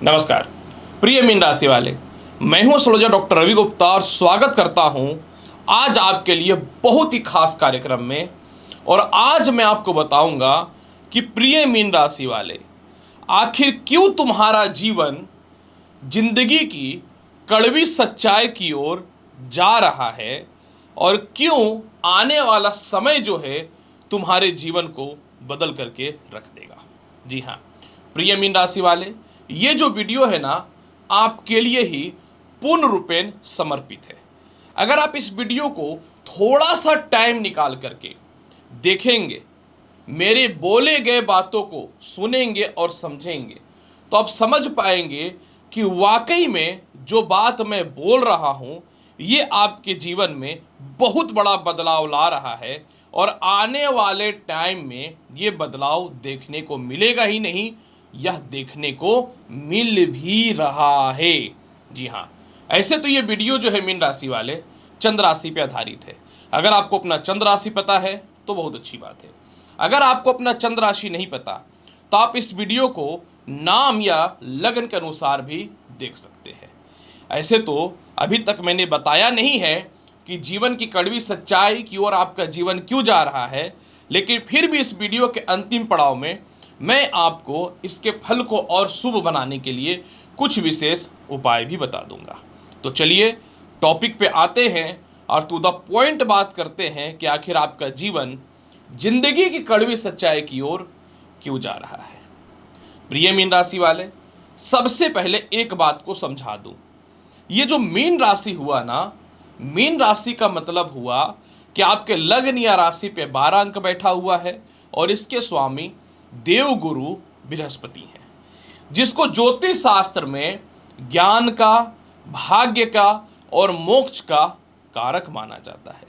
नमस्कार प्रिय मीन राशि वाले, मैं हूं एस्ट्रोलॉजर डॉक्टर रवि गुप्ता और स्वागत करता हूं आज आपके लिए बहुत ही खास कार्यक्रम में। और आज मैं आपको बताऊंगा कि प्रिय मीन राशि वाले, आखिर क्यों तुम्हारा जीवन जिंदगी की कड़वी सच्चाई की ओर जा रहा है और क्यों आने वाला समय जो है तुम्हारे जीवन को बदल करके रख देगा। जी हाँ प्रिय मीन राशि वाले, ये जो वीडियो है ना, आपके लिए ही पूर्ण रूपेण समर्पित है। अगर आप इस वीडियो को थोड़ा सा टाइम निकाल करके देखेंगे, मेरे बोले गए बातों को सुनेंगे और समझेंगे, तो आप समझ पाएंगे कि वाकई में जो बात मैं बोल रहा हूँ ये आपके जीवन में बहुत बड़ा बदलाव ला रहा है और आने वाले टाइम में ये बदलाव देखने को मिलेगा ही नहीं, यह देखने को मिल भी रहा है। जी हाँ, ऐसे तो ये वीडियो जो है मीन राशि वाले चंद्र राशि पे आधारित है। अगर आपको अपना चंद्र राशि पता है तो बहुत अच्छी बात है। अगर आपको अपना चंद्र राशि नहीं पता तो आप इस वीडियो को नाम या लगन के अनुसार भी देख सकते हैं। ऐसे तो अभी तक मैंने बताया नहीं है कि जीवन की कड़वी सच्चाई की ओर आपका जीवन क्यों जा रहा है, लेकिन फिर भी इस वीडियो के अंतिम पड़ाव में मैं आपको इसके फल को और शुभ बनाने के लिए कुछ विशेष उपाय भी बता दूंगा। तो चलिए टॉपिक पे आते हैं और टू द पॉइंट बात करते हैं कि आखिर आपका जीवन जिंदगी की कड़वी सच्चाई की ओर क्यों जा रहा है। प्रिय मीन राशि वाले, सबसे पहले एक बात को समझा दूं। ये जो मीन राशि हुआ ना, मीन राशि का मतलब हुआ कि आपके लग्न या राशि पे 12 अंक बैठा हुआ है और इसके स्वामी देवगुरु बृहस्पति हैं, जिसको ज्योतिष शास्त्र में ज्ञान का, भाग्य का और मोक्ष का कारक माना जाता है।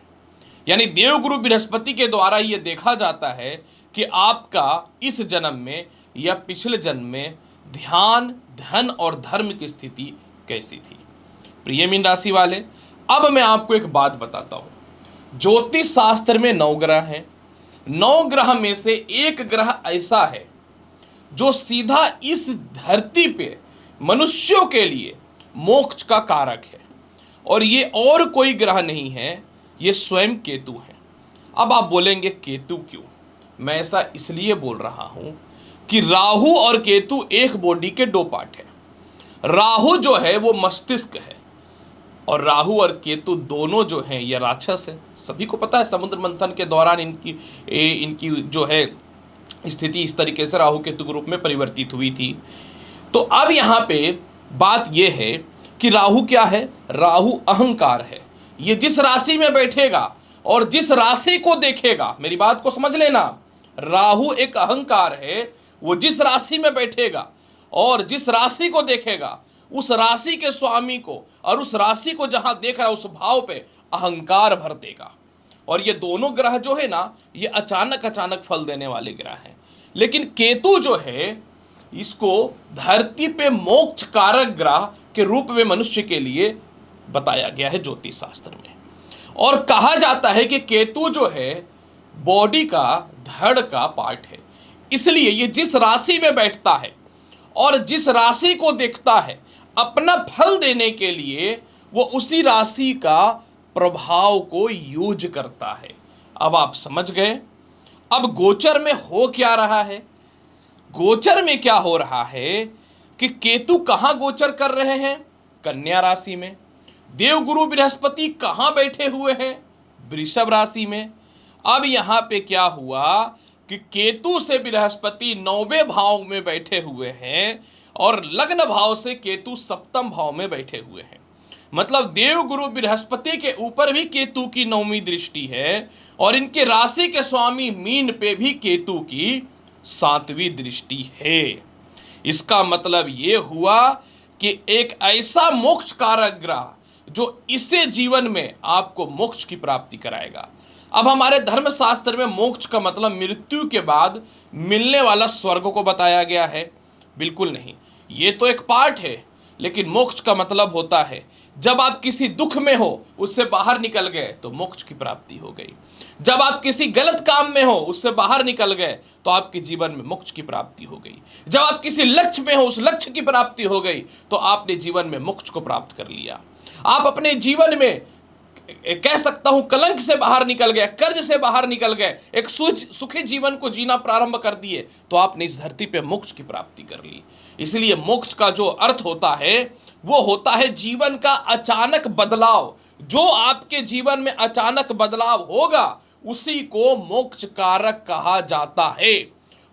यानी देवगुरु बृहस्पति के द्वारा यह देखा जाता है कि आपका इस जन्म में या पिछले जन्म में ध्यान, धन और धर्म की स्थिति कैसी थी। प्रिय मीन राशि वाले, अब मैं आपको एक बात बताता हूं। ज्योतिष शास्त्र में 9 ग्रह हैं। 9 ग्रह में से एक ग्रह ऐसा है जो सीधा इस धरती पे मनुष्यों के लिए मोक्ष का कारक है, और ये और कोई ग्रह नहीं है, ये स्वयं केतु है। अब आप बोलेंगे केतु क्यों? मैं ऐसा इसलिए बोल रहा हूं कि राहु और केतु एक बॉडी के 2 पार्ट है। राहु जो है वो मस्तिष्क है और राहु और केतु दोनों जो हैं ये राक्षस है। सभी को पता है, समुद्र मंथन के दौरान इनकी जो है स्थिति इस तरीके से राहु केतु के रूप में परिवर्तित हुई थी। तो अब यहाँ पे बात ये है कि राहु क्या है? राहु अहंकार है। ये जिस राशि में बैठेगा और जिस राशि को देखेगा, मेरी बात को समझ लेना, राहु एक अहंकार है। वो जिस राशि में बैठेगा और जिस राशि को देखेगा, उस राशि के स्वामी को और उस राशि को जहां देख रहा है उस भाव पे अहंकार भर देगा। और ये दोनों ग्रह जो है ना, ये अचानक अचानक फल देने वाले ग्रह हैं। लेकिन केतु जो है, इसको धरती पे मोक्ष कारक ग्रह के रूप में मनुष्य के लिए बताया गया है ज्योतिष शास्त्र में। और कहा जाता है कि केतु जो है बॉडी का धड़ का पार्ट है। इसलिए ये जिस राशि में बैठता है और जिस राशि को देखता है, अपना फल देने के लिए वो उसी राशि का प्रभाव को यूज करता है। अब आप समझ गए। अब गोचर में हो क्या रहा है? गोचर में क्या हो रहा है कि केतु कहां गोचर कर रहे हैं? कन्या राशि में। देवगुरु बृहस्पति कहां बैठे हुए हैं? वृषभ राशि में। अब यहां पे क्या हुआ कि केतु से बृहस्पति 9वें भाव में बैठे हुए हैं और लग्न भाव से केतु 7वें भाव में बैठे हुए हैं। मतलब देवगुरु बृहस्पति के ऊपर भी केतु की 9वीं दृष्टि है और इनके राशि के स्वामी मीन पे भी केतु की 7वीं दृष्टि है। इसका मतलब ये हुआ कि एक ऐसा मोक्ष कारक ग्रह जो इसे जीवन में आपको मोक्ष की प्राप्ति कराएगा। अब हमारे धर्म शास्त्र में मोक्ष का मतलब मृत्यु के बाद मिलने वाला स्वर्ग को बताया गया है? बिल्कुल नहीं, ये तो एक पार्ट है। लेकिन मोक्ष का मतलब होता है जब आप किसी दुख में हो उससे बाहर निकल गए तो मोक्ष की प्राप्ति हो गई। जब आप किसी गलत काम में हो उससे बाहर निकल गए तो आपके जीवन में मोक्ष की प्राप्ति हो गई। जब आप किसी लक्ष्य में हो उस लक्ष्य की प्राप्ति हो गई तो आपने जीवन में मोक्ष को प्राप्त कर लिया। आप अपने जीवन में कह सकता हूं कलंक से बाहर निकल गए, कर्ज से बाहर निकल गए, एक सुखी जीवन को जीना प्रारंभ कर दिए तो आपने इस धरती पे मोक्ष की प्राप्ति कर ली। इसलिए मोक्ष का जो अर्थ होता है वो होता है जीवन का अचानक बदलाव। जो आपके जीवन में अचानक बदलाव होगा उसी को मोक्ष कारक कहा जाता है।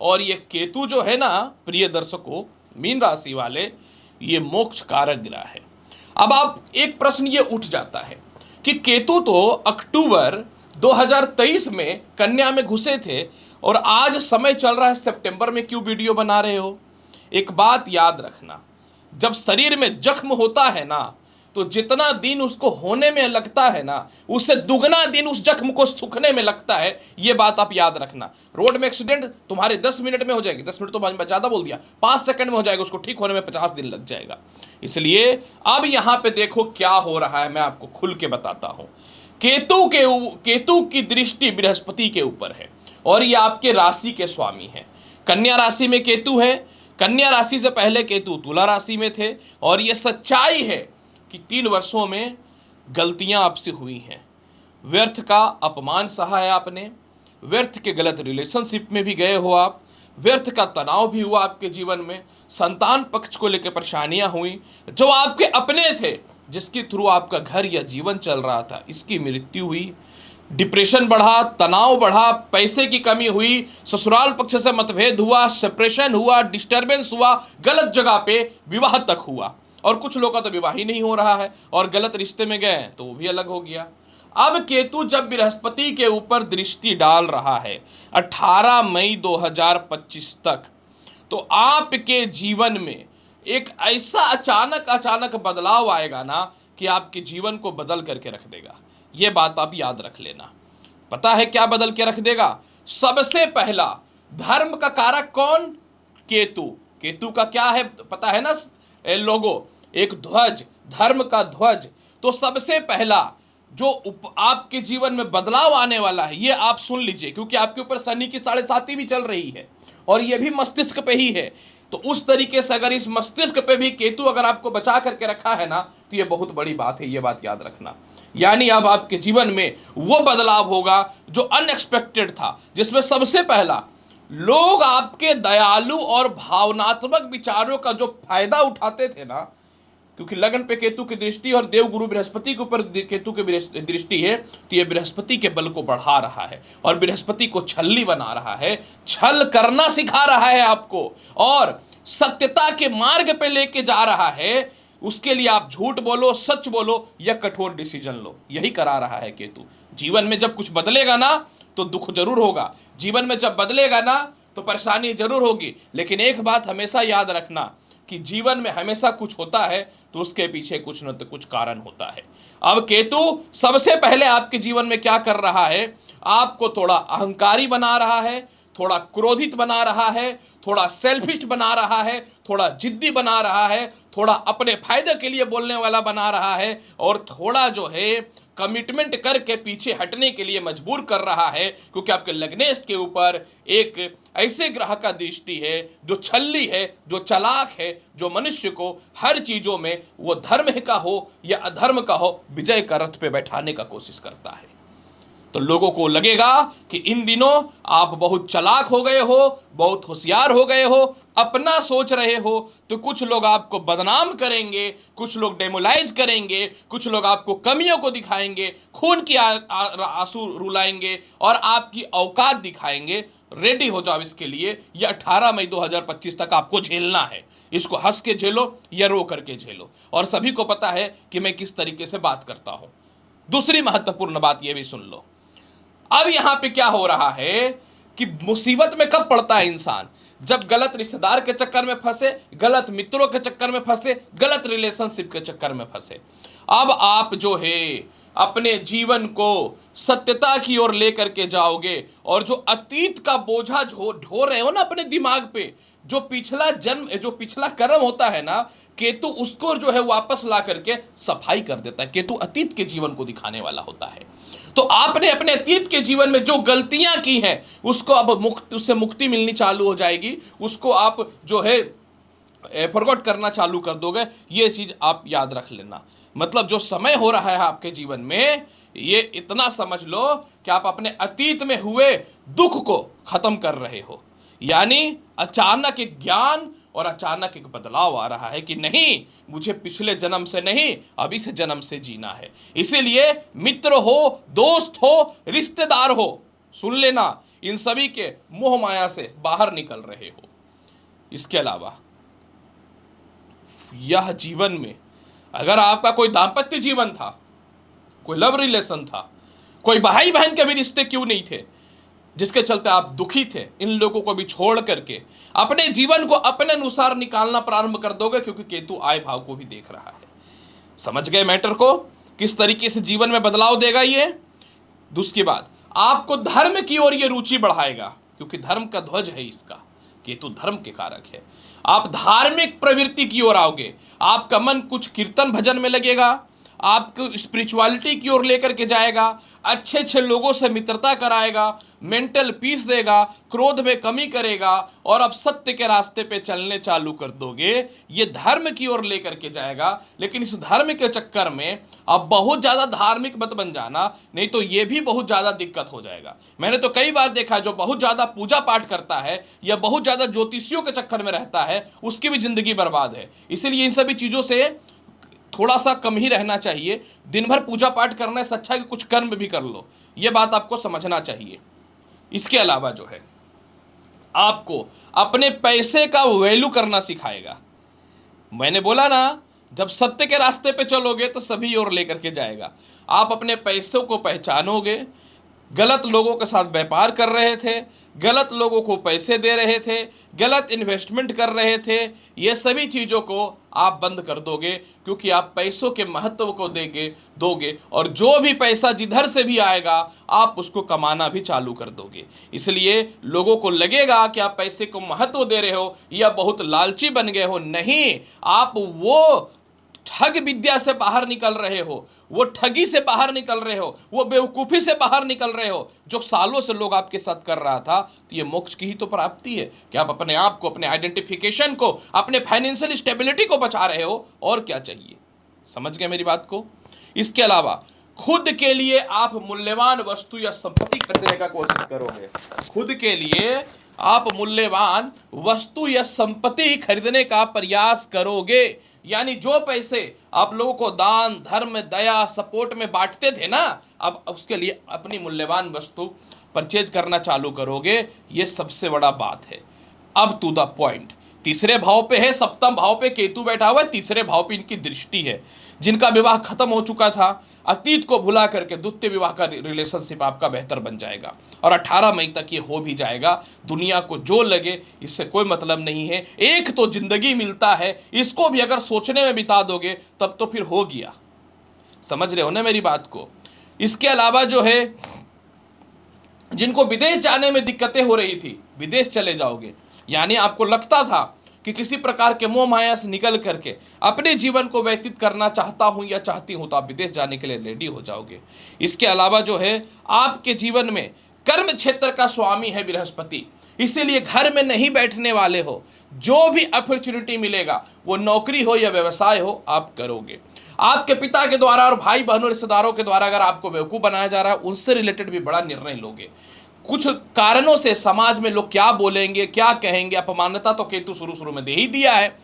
और ये केतु जो है ना प्रिय दर्शकों, मीन राशि वाले, ये मोक्ष कारक ग्रह है। अब आप एक प्रश्न ये उठ जाता है कि केतु तो अक्टूबर 2023 में कन्या में घुसे थे और आज समय चल रहा है सितंबर में, क्यों वीडियो बना रहे हो? एक बात याद रखना, जब शरीर में जख्म होता है ना तो जितना दिन उसको होने में लगता है ना उससे दुगना दिन उस जख्म को सूखने में लगता है। ये बात आप याद रखना। रोड में एक्सीडेंट तुम्हारे 10 मिनट में हो जाएगी, 10 मिनट तो ज़्यादा बोल दिया, 5 सेकंड में हो जाएगा, उसको ठीक होने में 50 दिन लग जाएगा। इसलिए अब यहाँ पे देखो क्या हो रहा है, मैं आपको खुल के बताता हूँ। केतु की दृष्टि बृहस्पति के ऊपर है और ये आपके राशि के स्वामी हैं। कन्या राशि में केतु है, कन्या राशि से पहले केतु तुला राशि में थे और ये सच्चाई है कि 3 वर्षों में गलतियां आपसे हुई हैं। व्यर्थ का अपमान सहा है आपने, व्यर्थ के गलत रिलेशनशिप में भी गए हो आप, व्यर्थ का तनाव भी हुआ आपके जीवन में, संतान पक्ष को लेकर परेशानियां हुई, जो आपके अपने थे जिसके थ्रू आपका घर या जीवन चल रहा था इसकी मृत्यु हुई, डिप्रेशन बढ़ा, तनाव बढ़ा, पैसे की कमी हुई, ससुराल पक्ष से मतभेद हुआ, सेपरेशन हुआ, डिस्टर्बेंस हुआ, गलत जगह पे विवाह तक हुआ। और कुछ लोग का तो विवाह ही नहीं हो रहा है और गलत रिश्ते में गए तो वो भी अलग हो गया। अब केतु जब बृहस्पति के ऊपर दृष्टि डाल रहा है 18 मई 2025 तक, तो आपके जीवन में एक ऐसा अचानक बदलाव आएगा ना कि आपके जीवन को बदल करके रख देगा। ये बात आप याद रख लेना। पता है क्या बदल के रख देगा? सबसे पहला, धर्म का कारक कौन? केतु। केतु का क्या है पता है ना लोगों? एक ध्वज, धर्म का ध्वज। तो सबसे पहला जो आपके जीवन में बदलाव आने वाला है ये आप सुन लीजिए, क्योंकि आपके ऊपर शनि की 7.5 भी चल रही है और ये भी मस्तिष्क पे ही है। तो उस तरीके से अगर इस मस्तिष्क पे भी केतु अगर आपको बचा करके रखा है ना तो ये बहुत बड़ी बात है, ये बात याद रखना। यानी अब आपके जीवन में वो बदलाव होगा जो अनएक्सपेक्टेड था, जिसमें सबसे पहला, लोग आपके दयालु और भावनात्मक विचारों का जो फायदा उठाते थे ना, क्योंकि लगन पे केतु की दृष्टि और देवगुरु बृहस्पति के ऊपर केतु की दृष्टि है, तो ये बृहस्पति के बल को बढ़ा रहा है और बृहस्पति को छल्ली बना रहा है, छल करना सिखा रहा है आपको और सत्यता के मार्ग पे लेके जा रहा है। उसके लिए आप झूठ बोलो, सच बोलो या कठोर डिसीजन लो, यही करा रहा है केतु। जीवन में जब कुछ बदलेगा ना तो दुख जरूर होगा, जीवन में जब बदलेगा ना तो परेशानी जरूर होगी, लेकिन एक बात हमेशा याद रखना कि जीवन में हमेशा कुछ होता है तो उसके पीछे कुछ न तो कुछ कारण होता है। अब केतु सबसे पहले आपके जीवन में क्या कर रहा है? आपको थोड़ा अहंकारी बना रहा है, थोड़ा क्रोधित बना रहा है, थोड़ा सेल्फिश बना रहा है, थोड़ा जिद्दी बना रहा है, थोड़ा अपने फायदे के लिए बोलने वाला बना रहा है और थोड़ा जो है कमिटमेंट करके पीछे हटने के लिए मजबूर कर रहा है, क्योंकि आपके लग्नेश के ऊपर एक ऐसे ग्रह का दृष्टि है जो छल्ली है, जो चालाक है, जो मनुष्य को हर चीजों में, वो धर्म का हो या अधर्म का हो, विजय का रथ पे बैठाने का कोशिश करता है। तो लोगों को लगेगा कि इन दिनों आप बहुत चालाक हो गए हो, बहुत होशियार हो गए हो, अपना सोच रहे हो, तो कुछ लोग आपको बदनाम करेंगे, कुछ लोग डेमोलाइज करेंगे, कुछ लोग आपको कमियों को दिखाएंगे, खून की आंसू रुलाएंगे और आपकी औकात दिखाएंगे। रेडी हो जाओ इसके लिए। ये 18 मई 2025 तक आपको झेलना है। इसको हंस के झेलो या रो करके झेलो। और सभी को पता है कि मैं किस तरीके से बात करता हूं। दूसरी महत्वपूर्ण बात यह भी सुन लो। अब यहां पे क्या हो रहा है कि मुसीबत में कब पड़ता है इंसान? जब गलत रिश्तेदार के चक्कर में फंसे, गलत मित्रों के चक्कर में फंसे, गलत रिलेशनशिप के चक्कर में फंसे। अब आप जो है अपने जीवन को सत्यता की ओर लेकर के जाओगे और जो अतीत का बोझा ढो रहे हो ना अपने दिमाग पे, जो पिछला जन्म, जो पिछला कर्म होता है ना, केतु उसको जो है वापस ला करके सफाई कर देता है। केतु अतीत के जीवन को दिखाने वाला होता है। तो आपने अपने अतीत के जीवन में जो गलतियां की हैं उसको अब उससे मुक्ति मिलनी चालू हो जाएगी। उसको आप जो है फॉरगॉट करना चालू कर दोगे। ये चीज आप याद रख लेना। मतलब जो समय हो रहा है आपके जीवन में, ये इतना समझ लो कि आप अपने अतीत में हुए दुख को खत्म कर रहे हो। यानी अचानक एक ज्ञान और अचानक एक बदलाव आ रहा है कि नहीं, मुझे पिछले जन्म से नहीं, अभी से जन्म से जीना है। इसीलिए मित्र हो, दोस्त हो, रिश्तेदार हो, सुन लेना, इन सभी के मोह माया से बाहर निकल रहे हो। इसके अलावा यह जीवन में अगर आपका कोई दाम्पत्य जीवन था, कोई लव रिलेशन था, कोई भाई बहन के भी रिश्ते क्यों नहीं थे जिसके चलते आप दुखी थे, इन लोगों को भी छोड़ करके अपने जीवन को अपने अनुसार निकालना प्रारंभ कर दोगे, क्योंकि केतु आय भाव को भी देख रहा है। समझ गए मैटर को, किस तरीके से जीवन में बदलाव देगा ये। दूसरी बात, आपको धर्म की ओर ये रुचि बढ़ाएगा, क्योंकि धर्म का ध्वज है इसका, केतु धर्म के कारक है। आप धार्मिक प्रवृत्ति की ओर आओगे, आपका मन कुछ कीर्तन भजन में लगेगा, आपको स्पिरिचुअलिटी की ओर लेकर के जाएगा, अच्छे अच्छे लोगों से मित्रता कराएगा, मेंटल पीस देगा, क्रोध में कमी करेगा और आप सत्य के रास्ते पे चलने चालू कर दोगे। ये धर्म की ओर लेकर के जाएगा। लेकिन इस धर्म के चक्कर में अब बहुत ज़्यादा धार्मिक मत बन जाना, नहीं तो ये भी बहुत ज़्यादा दिक्कत हो जाएगा। मैंने तो कई बार देखा, जो बहुत ज़्यादा पूजा पाठ करता है या बहुत ज़्यादा ज्योतिषियों के चक्कर में रहता है, उसकी भी जिंदगी बर्बाद है। इसीलिए इन सभी चीज़ों से थोड़ा सा कम ही रहना चाहिए। दिन भर पूजा पाठ करने से अच्छा है कि कुछ कर्म भी कर लो, ये बात आपको समझना चाहिए। इसके अलावा जो है, आपको अपने पैसे का वैल्यू करना सिखाएगा। मैंने बोला ना, जब सत्य के रास्ते पे चलोगे तो सभी ओर लेकर के जाएगा। आप अपने पैसों को पहचानोगे। गलत लोगों के साथ व्यापार कर रहे थे, गलत लोगों को पैसे दे रहे थे, गलत इन्वेस्टमेंट कर रहे थे, ये सभी चीज़ों को आप बंद कर दोगे, क्योंकि आप पैसों के महत्व को दोगे और जो भी पैसा जिधर से भी आएगा आप उसको कमाना भी चालू कर दोगे। इसलिए लोगों को लगेगा कि आप पैसे को महत्व दे रहे हो या बहुत लालची बन गए हो। नहीं, आप वो ठग विद्या से बाहर निकल रहे हो, वो ठगी से बाहर निकल रहे हो, वो बेवकूफ़ी से बाहर निकल रहे हो जो सालों से लोग आपके साथ कर रहा था। तो ये मोक्ष की ही तो प्राप्ति है कि आप अपने आप को, अपने आइडेंटिफिकेशन को, अपने फाइनेंशियल स्टेबिलिटी को बचा रहे हो। और क्या चाहिए? समझ गए मेरी बात को। इसके अलावा खुद के लिए आप मूल्यवान वस्तु या संपत्ति खरीदने का कोशिश करोगे। खुद के लिए आप मूल्यवान वस्तु या संपत्ति खरीदने का प्रयास करोगे। यानी जो पैसे आप लोगों को दान, धर्म, दया, सपोर्ट में बांटते थे ना, अब उसके लिए अपनी मूल्यवान वस्तु परचेज करना चालू करोगे। ये सबसे बड़ा बात है। अब टू द पॉइंट, तीसरे भाव पे है, सप्तम भाव पे केतु बैठा हुआ है, तीसरे भाव पे इनकी दृष्टि है। जिनका विवाह खत्म हो चुका था, अतीत को भुला करके द्वितीय विवाह का रिलेशनशिप आपका बेहतर बन जाएगा और 18 मई तक ये हो भी जाएगा। दुनिया को जो लगे इससे कोई मतलब नहीं है। एक तो जिंदगी मिलता है, इसको भी अगर सोचने में बिता दोगे तब तो फिर हो गया। समझ रहे हो ना मेरी बात को। इसके अलावा जो है, जिनको विदेश जाने में दिक्कतें हो रही थी, विदेश चले जाओगे। यानी आपको लगता था कि किसी प्रकार के मोह माया से निकल करके अपने जीवन को व्यतीत करना चाहता हूं या चाहती हूं, तो आप विदेश जाने के लिए रेडी हो जाओगे। इसके अलावा जो है, आपके जीवन में कर्म क्षेत्र का स्वामी है बृहस्पति, इसीलिए घर में नहीं बैठने वाले हो। जो भी अपॉर्चुनिटी मिलेगा, वो नौकरी हो या व्यवसाय हो, आप करोगे। आपके पिता के द्वारा और भाई बहनों रिश्तेदारों के द्वारा अगर आपको बेवकूफ़ बनाया जा रहा है, उनसे रिलेटेड भी बड़ा निर्णय लोगे। कुछ कारणों से समाज में लोग क्या बोलेंगे, क्या कहेंगे, अपमानता तो केतु शुरू में दे ही दिया है।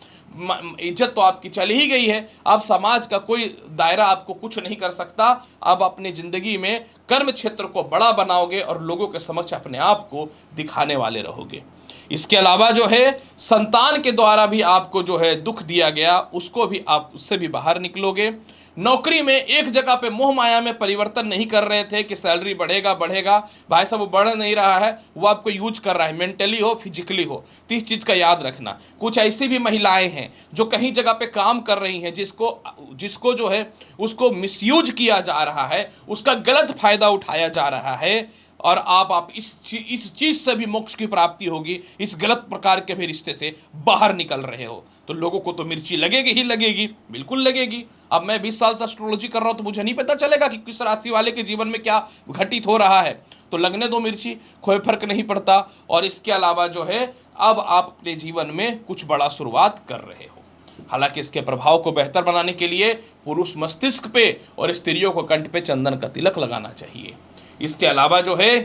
इज्जत तो आपकी चली ही गई है। अब समाज का कोई दायरा आपको कुछ नहीं कर सकता। अब अपनी ज़िंदगी में कर्म क्षेत्र को बड़ा बनाओगे और लोगों के समक्ष अपने आप को दिखाने वाले रहोगे। इसके अलावा जो है संतान के द्वारा भी आपको जो है दुख दिया गया, उसको भी आप उससे भी बाहर निकलोगे। नौकरी में एक जगह पे मोह माया में परिवर्तन नहीं कर रहे थे कि सैलरी बढ़ेगा बढ़ेगा, भाई साहब वो बढ़ नहीं रहा है, वो आपको यूज कर रहा है, मेंटली हो फिजिकली हो। तो इस चीज़ का याद रखना। कुछ ऐसी भी महिलाएं हैं जो कहीं जगह पे काम कर रही हैं, जिसको जिसको जो है उसको मिसयूज किया जा रहा है, उसका गलत फायदा उठाया जा रहा है, और आप इस चीज़ से भी मोक्ष की प्राप्ति होगी, इस गलत प्रकार के भी रिश्ते से बाहर निकल रहे हो। तो लोगों को तो मिर्ची लगेगी ही लगेगी, बिल्कुल लगेगी। अब मैं 20 साल से एस्ट्रोलॉजी कर रहा हूँ तो मुझे नहीं पता चलेगा कि किस राशि वाले के जीवन में क्या घटित हो रहा है। तो लगने दो मिर्ची, कोई फर्क नहीं पड़ता। और इसके अलावा जो है अब आप अपने जीवन में कुछ बड़ा शुरुआत कर रहे हो। हालांकि इसके प्रभाव को बेहतर बनाने के लिए पुरुष मस्तिष्क पे और स्त्रियों को कंठ पे चंदन का तिलक लगाना चाहिए। इसके अलावा जो है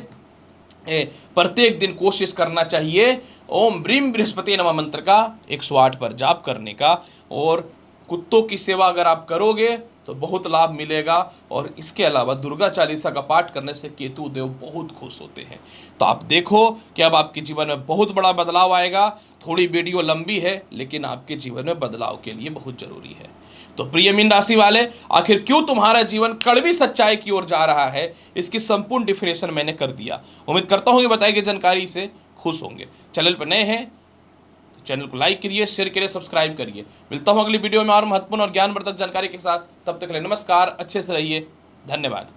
प्रत्येक दिन कोशिश करना चाहिए ओम ब्रीम बृहस्पति नमः मंत्र का 108 पर जाप करने का। और कुत्तों की सेवा अगर आप करोगे तो बहुत लाभ मिलेगा। और इसके अलावा दुर्गा चालीसा का पाठ करने से केतु देव बहुत खुश होते हैं। तो आप देखो कि अब आपके जीवन में बहुत बड़ा बदलाव आएगा। थोड़ी वीडियो लंबी है लेकिन आपके जीवन में बदलाव के लिए बहुत जरूरी है। तो प्रिय मीन राशि वाले, आखिर क्यों तुम्हारा जीवन कड़वी सच्चाई की ओर जा रहा है, इसकी संपूर्ण डिफिनेशन मैंने कर दिया। उम्मीद करता हूँ कि बताई गई जानकारी से खुश होंगे। चैनल पर नए हैं तो चैनल को लाइक करिए, शेयर करिए, सब्सक्राइब करिए। मिलता हूँ अगली वीडियो में और महत्वपूर्ण और ज्ञानवर्धक जानकारी के साथ। तब तक के लिए नमस्कार, अच्छे से रहिए, धन्यवाद।